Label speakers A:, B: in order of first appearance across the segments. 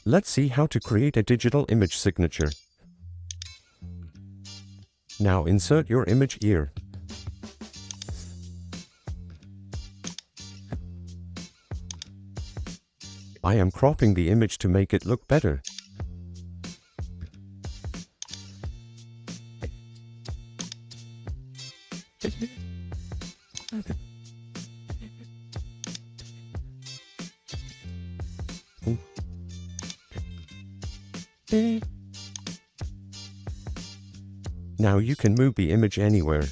A: Let's see how to create a digital image signature. Now insert your image here. I am cropping the image to make it look better. Now you can move the image anywhere.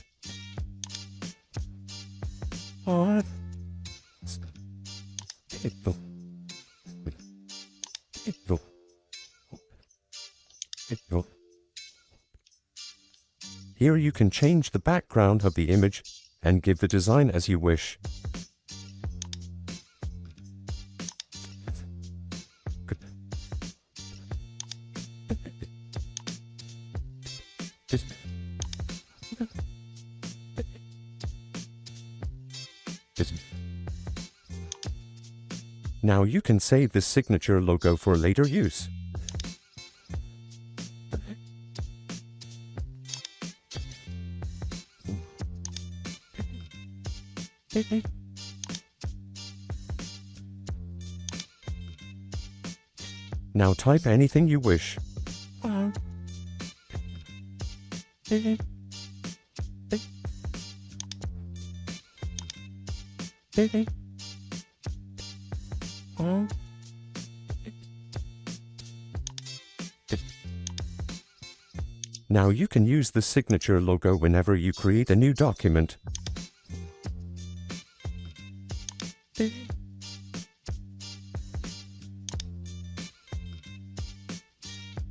A: Here you can change the background of the image and give the design as you wish. Now you can save this signature logo for later use. Now type anything you wish. Now you can use the signature logo whenever you create a new document.